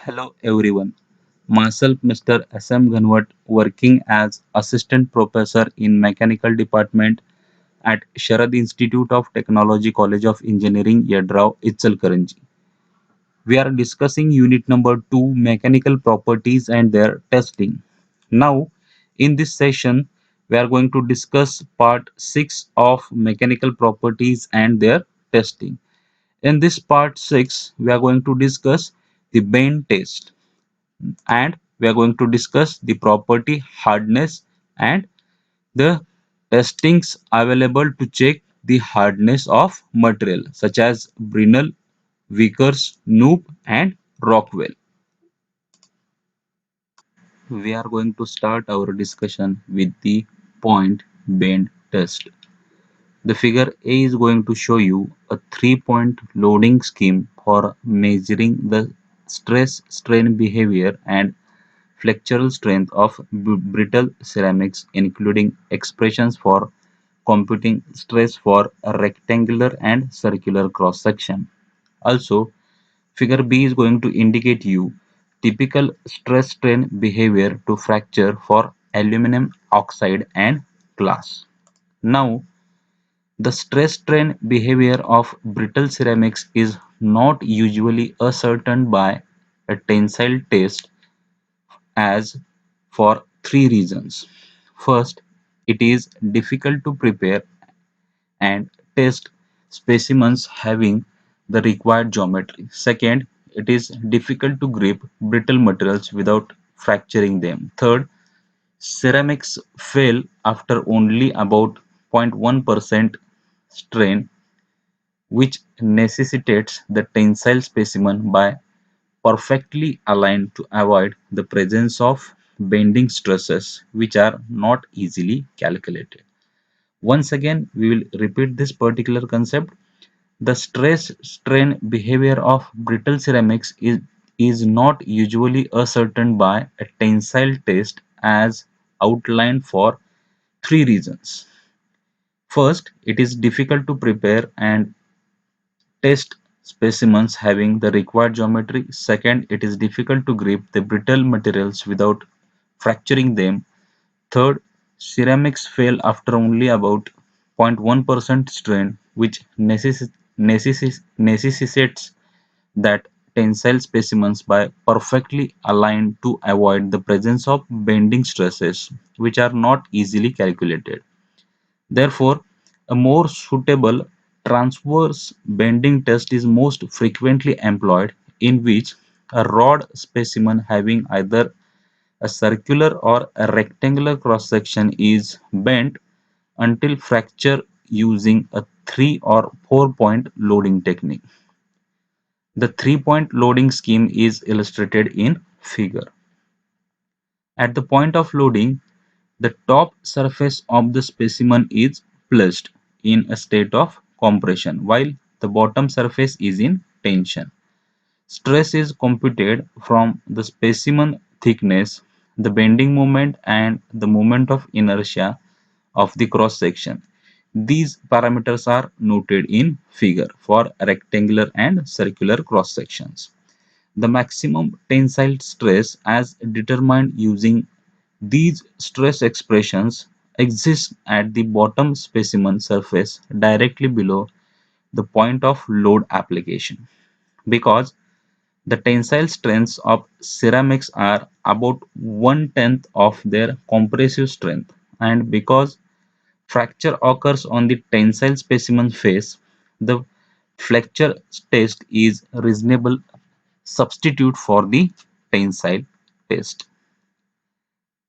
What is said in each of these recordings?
Hello everyone. Myself Mr. S.M. Ghanwat working as Assistant Professor in Mechanical Department at Sharad Institute of Technology College of Engineering Yadrao, Ichalkaranji. We are discussing unit number 2 mechanical properties and their testing. Now in this session we are going to discuss part 6 of mechanical properties and their testing. In this part 6 we are going to discuss the bend test and we are going to discuss the property hardness and the testings available to check the hardness of material such as Brinell, Vickers, Knoop and Rockwell. We are going to start our discussion with the point bend test. The figure A is going to show you a 3-point loading scheme for measuring the stress strain behavior and flexural strength of brittle ceramics, including expressions for computing stress for a rectangular and circular cross section. Also, figure B is going to indicate you typical stress strain behavior to fracture for aluminum oxide and glass. Now, the stress strain behavior of brittle ceramics is not usually ascertained by a tensile test as for three reasons. First, it is difficult to prepare and test specimens having the required geometry. Second, it is difficult to grip brittle materials without fracturing them. Third, ceramics fail after only about 0.1% strain, which necessitates the tensile specimen by perfectly aligned to avoid the presence of bending stresses which are not easily calculated. Once again, we will repeat this particular concept. The stress strain behavior of brittle ceramics is not usually ascertained by a tensile test as outlined for three reasons. First, it is difficult to prepare and test specimens having the required geometry. Second, it is difficult to grip the brittle materials without fracturing them. Third, ceramics fail after only about 0.1% strain, which necessitates that tensile specimens by perfectly aligned to avoid the presence of bending stresses, which are not easily calculated. Therefore, a more suitable transverse bending test is most frequently employed, in which a rod specimen having either a circular or a rectangular cross section is bent until fracture using a 3 or 4-point loading technique. The 3-point loading scheme is illustrated in figure. At the point of loading, the top surface of the specimen is placed in a state of compression while the bottom surface is in tension. Stress is computed from the specimen thickness, the bending moment and the moment of inertia of the cross section. These parameters are noted in figure for rectangular and circular cross sections. The maximum tensile stress as determined using these stress expressions exists at the bottom specimen surface directly below the point of load application. Because the tensile strengths of ceramics are about 1/10 of their compressive strength, and because fracture occurs on the tensile specimen face, the flexure test is a reasonable substitute for the tensile test.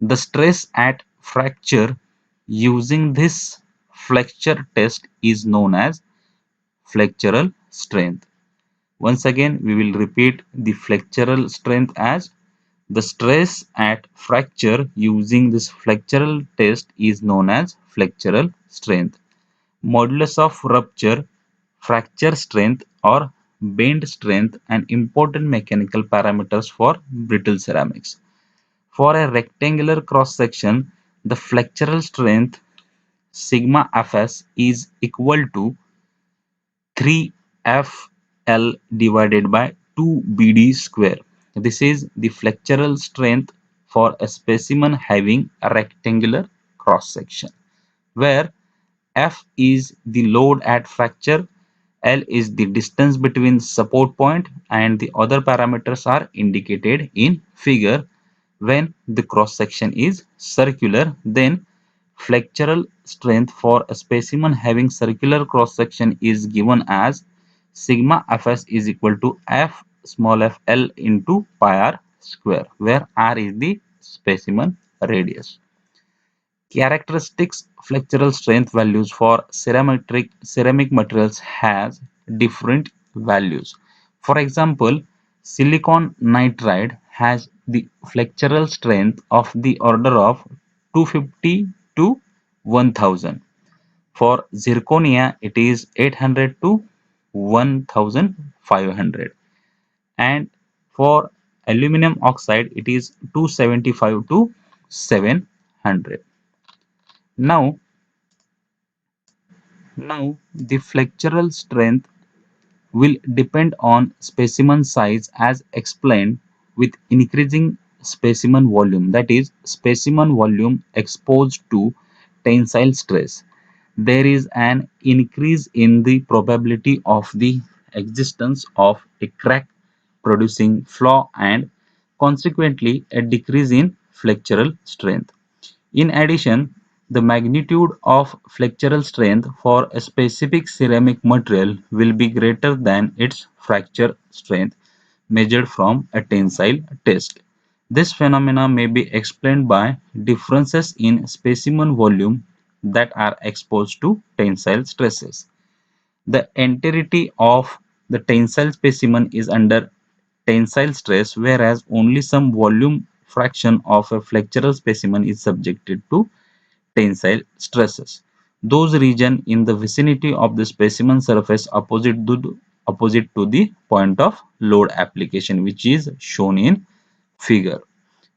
The stress at fracture using this flexure test is known as flexural strength. Once again, we will repeat the flexural strength as the stress at fracture using this flexural test is known as flexural strength. Modulus of rupture, fracture strength or bend strength and important mechanical parameters for brittle ceramics. For a rectangular cross section, the flexural strength sigma fs is equal to 3 Fl divided by 2 Bd square. This is the flexural strength for a specimen having a rectangular cross section, where F is the load at fracture, L is the distance between support point, and the other parameters are indicated in figure. When the cross section is circular, then flexural strength for a specimen having circular cross section is given as sigma Fs is equal to F small f L into pi r square, where r is the specimen radius. Characteristics flexural strength values for ceramic materials has different values. For example, silicon nitride has the flexural strength of the order of 250 to 1000. For zirconia, it is 800 to 1500, and for aluminum oxide, it is 275 to 700. Now, Now, the flexural strength will depend on specimen size as explained with increasing specimen volume, that is, specimen volume exposed to tensile stress. There is an increase in the probability of the existence of a crack producing flaw and consequently a decrease in flexural strength. In addition, the magnitude of flexural strength for a specific ceramic material will be greater than its fracture strength measured from a tensile test. This phenomena may be explained by differences in specimen volume that are exposed to tensile stresses. The entirety of the tensile specimen is under tensile stress, whereas only some volume fraction of a flexural specimen is subjected to tensile stresses. Those regions in the vicinity of the specimen surface opposite to the point of load application, which is shown in figure.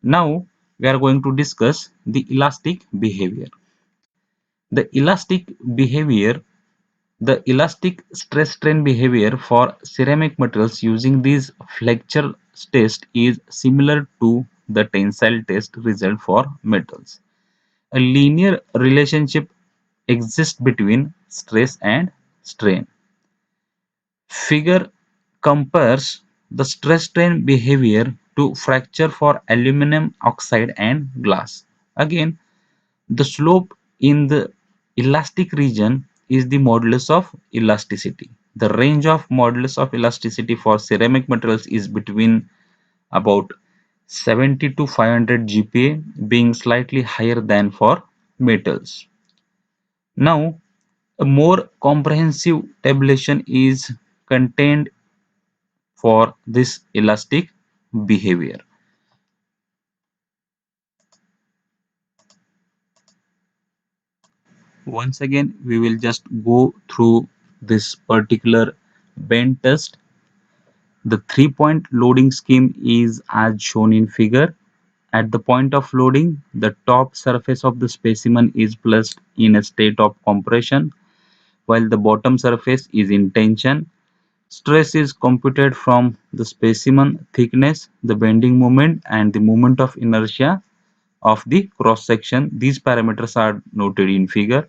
Now we are going to discuss the elastic behavior. The elastic behavior The elastic stress-strain behavior for ceramic materials using these flexure test is similar to the tensile test result for metals. A linear relationship exists between stress and strain. Figure compares the stress-strain behavior to fracture for aluminum oxide and glass. Again, the slope in the elastic region is the modulus of elasticity. The range of modulus of elasticity for ceramic materials is between about 70 to 500 GPa, being slightly higher than for metals. Now, a more comprehensive tabulation is contained for this elastic behavior. Once again, we will just go through this particular bend test. The three-point loading scheme is as shown in figure. At the point of loading, the top surface of the specimen is placed in a state of compression, while the bottom surface is in tension. Stress is computed from the specimen thickness, the bending moment, and the moment of inertia of the cross section. These parameters are noted in figure.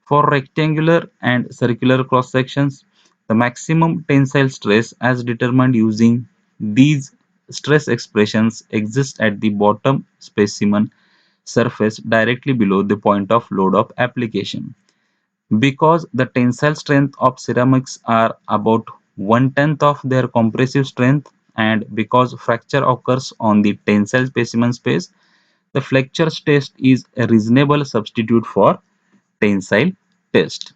For rectangular and circular cross sections, the maximum tensile stress as determined using these stress expressions exists at the bottom specimen surface directly below the point of load of application. Because the tensile strength of ceramics are about one-tenth of their compressive strength, and because fracture occurs on the tensile specimen space, the flexure test is a reasonable substitute for tensile test.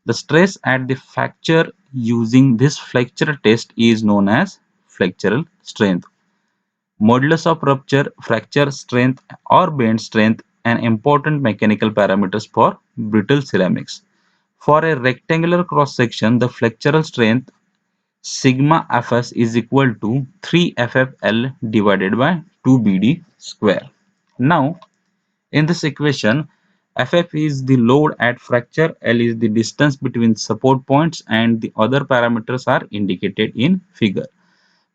The stress at the fracture using this flexure test is known as flexural strength. Modulus of rupture, fracture strength, or bend strength an important mechanical parameters for brittle ceramics. For a rectangular cross section, the flexural strength sigma Fs is equal to 3FFL divided by 2BD square. Now, in this equation, Ff is the load at fracture, L is the distance between support points, and the other parameters are indicated in figure.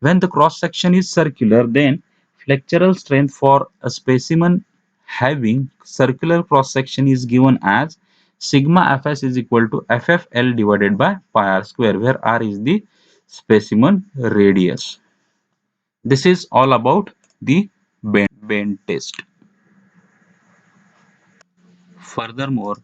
When the cross-section is circular, then flexural strength for a specimen having circular cross-section is given as sigma Fs is equal to Ffl divided by pi r square, where r is the specimen radius. This is all about the bend test. Furthermore,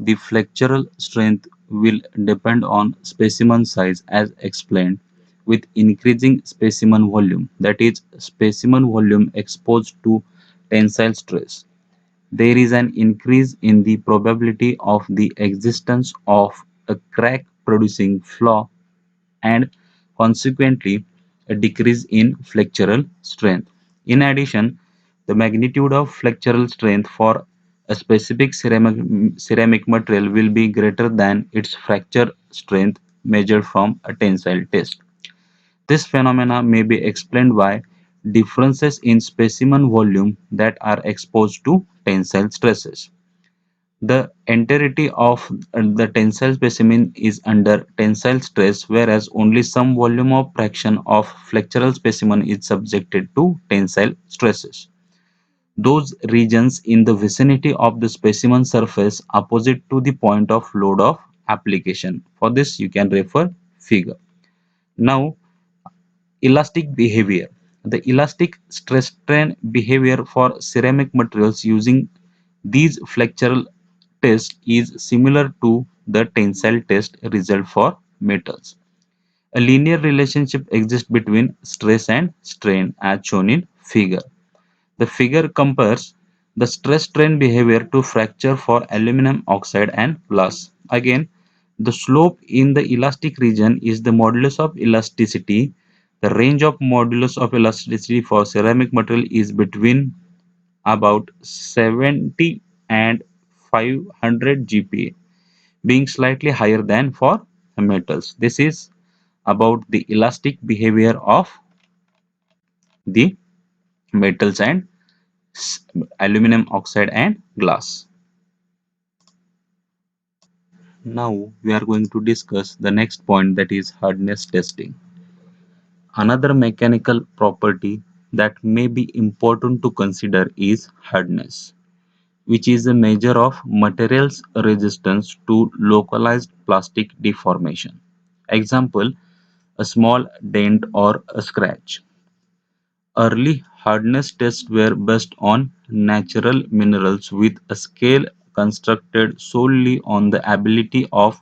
the flexural strength will depend on specimen size as explained. With increasing specimen volume, that is, specimen volume exposed to tensile stress, there is an increase in the probability of the existence of a crack producing flaw and consequently a decrease in flexural strength. In addition, the magnitude of flexural strength for a specific ceramic material will be greater than its fracture strength measured from a tensile test. This phenomena may be explained by differences in specimen volume that are exposed to tensile stresses. The entirety of the tensile specimen is under tensile stress, whereas only some volume or fraction of flexural specimen is subjected to tensile stresses. Those regions in the vicinity of the specimen surface opposite to the point of load of application. For this, you can refer figure. Now, elastic behavior. The elastic stress strain behavior for ceramic materials using these flexural tests is similar to the tensile test result for metals. A linear relationship exists between stress and strain as shown in figure. The figure compares the stress strain behavior to fracture for aluminum oxide and glass. Again, the slope in the elastic region is the modulus of elasticity. The range of modulus of elasticity for ceramic material is between about 70 and 500 GPa, being slightly higher than for metals. This is about the elastic behavior of the metals and aluminum oxide and glass. Now we are going to discuss the next point, that is hardness testing. Another mechanical property that may be important to consider is hardness, which is a measure of material's resistance to localized plastic deformation. Example, a small dent or a scratch. Early hardness tests were based on natural minerals with a scale constructed solely on the ability of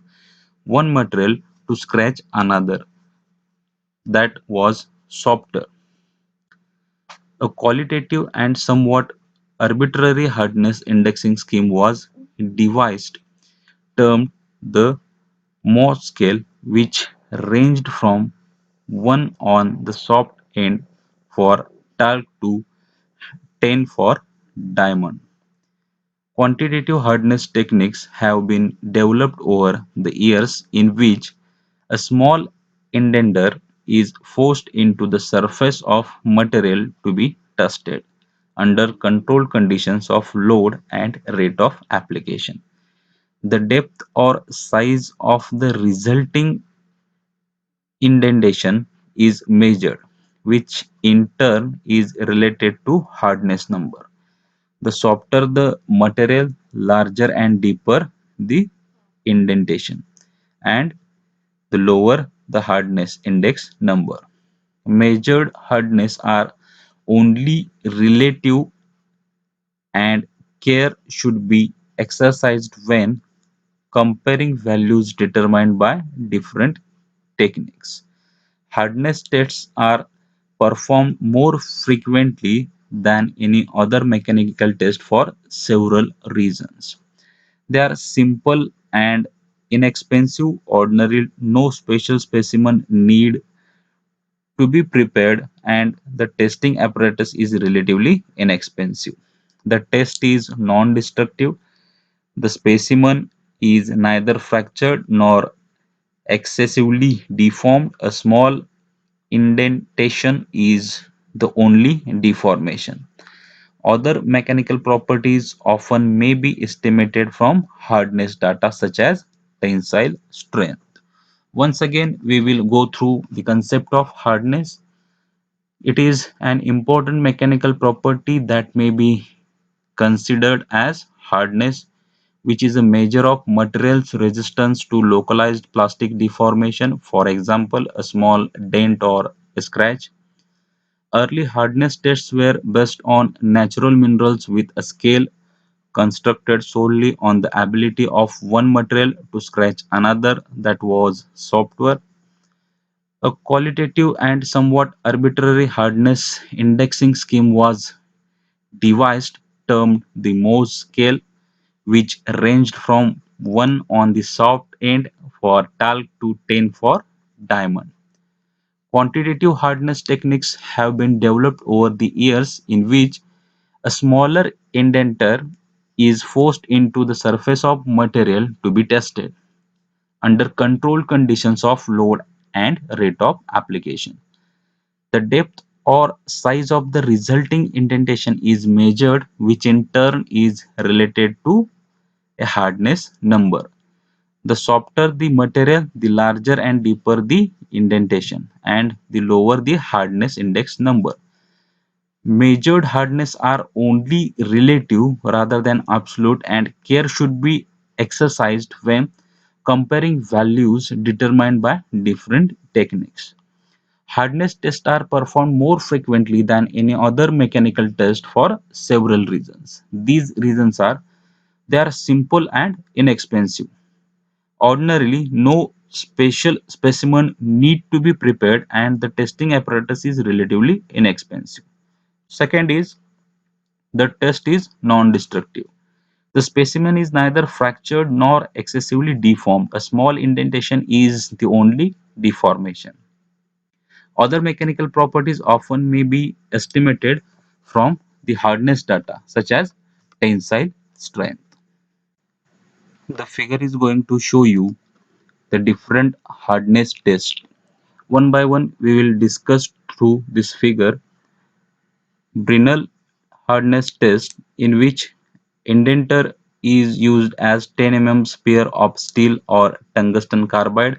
one material to scratch another that was softer. A qualitative and somewhat arbitrary hardness indexing scheme was devised, termed the Mohs scale, which ranged from 1 on the soft end for talc to 10 for diamond. Quantitative hardness techniques have been developed over the years in which a small indenter is forced into the surface of material to be tested under controlled conditions of load and rate of application. The depth or size of the resulting indentation is measured, which in turn is related to hardness number. The softer the material, larger and deeper the indentation, and the lower the hardness index number. Measured hardness are only relative, and care should be exercised when comparing values determined by different techniques. Hardness tests are performed more frequently than any other mechanical test for several reasons. They are simple and inexpensive. Ordinarily, no special specimen need to be prepared, and the testing apparatus is relatively inexpensive. The test is non-destructive. The specimen is neither fractured nor excessively deformed. A small indentation is the only deformation. Other mechanical properties often may be estimated from hardness data such as tensile strength. Once again, we will go through the concept of hardness. It is an important mechanical property that may be considered as hardness, which is a measure of material's resistance to localized plastic deformation, for example, a small dent or a scratch. Early hardness tests were based on natural minerals with a scale constructed solely on the ability of one material to scratch another. That was software. A qualitative and somewhat arbitrary hardness indexing scheme was devised, termed the Mohs scale, which ranged from 1 on the soft end for talc to 10 for diamond. Quantitative hardness techniques have been developed over the years in which a smaller indenter is forced into the surface of material to be tested under controlled conditions of load and rate of application. The depth or size of the resulting indentation is measured, which in turn is related to a hardness number. The softer the material, the larger and deeper the indentation, and the lower the hardness index number. Measured hardness are only relative rather than absolute, and care should be exercised when comparing values determined by different techniques. Hardness tests are performed more frequently than any other mechanical test for several reasons. These reasons are: they are simple and inexpensive. Ordinarily, no special specimen need to be prepared and the testing apparatus is relatively inexpensive. Second is, the test is non-destructive. The specimen is neither fractured nor excessively deformed. A small indentation is the only deformation. Other mechanical properties often may be estimated from the hardness data, such as tensile strength. The figure is going to show you the different hardness tests. One by one, we will discuss through this figure. Brinell hardness test, in which indenter is used as 10 mm sphere of steel or tungsten carbide.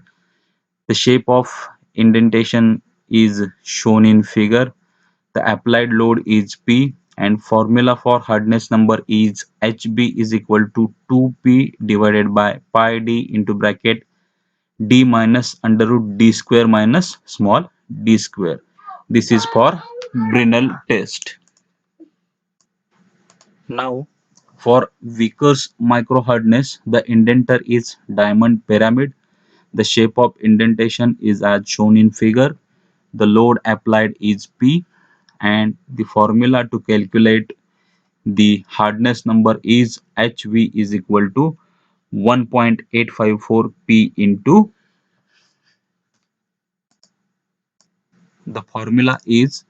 The shape of indentation is shown in figure. The applied load is P, and formula for hardness number is HB is equal to 2P divided by pi d into bracket d minus under root d square minus small d square. This is for Brinell test. Now, for Vickers microhardness, the indenter is diamond pyramid. The shape of indentation is as shown in figure. The load applied is P, and the formula to calculate the hardness number is HV is equal to 1.854 P into, the formula is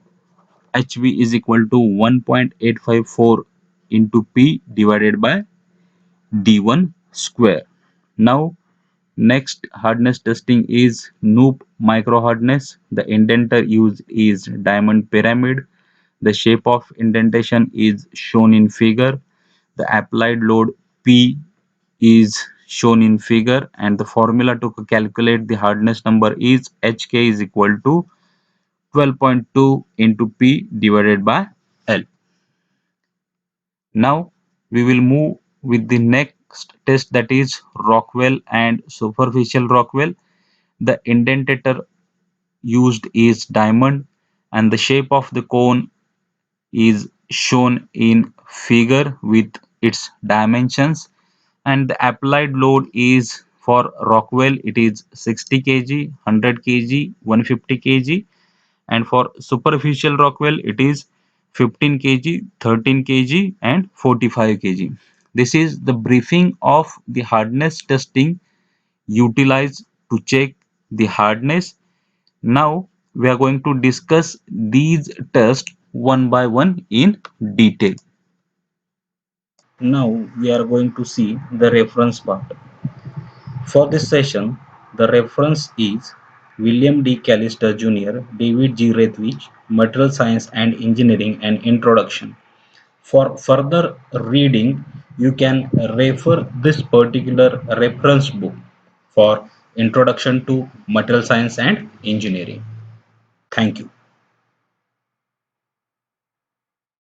HV is equal to 1.854 into P divided by D1 square. Now, next hardness testing is Knoop microhardness. The indenter used is diamond pyramid. The shape of indentation is shown in figure. The applied load P is shown in figure, and the formula to calculate the hardness number is HK is equal to 12.2 into P divided by L. Now we will move with the next test, that is Rockwell and superficial Rockwell. The indentator used is diamond, and the shape of the cone is shown in figure with its dimensions, and the applied load is for Rockwell it is 60 kg, 100 kg, 150 kg, and for superficial Rockwell it is 15 kg, 13 kg, and 45 kg. This is the briefing of the hardness testing utilized to check the hardness. Now we are going to discuss these tests one by one in detail. Now we are going to see the reference part. For this session, the reference is William D. Callister Jr., David G. Rathwich, Material Science and Engineering, an Introduction. For further reading, you can refer this particular reference book for Introduction to Material Science and Engineering. Thank you.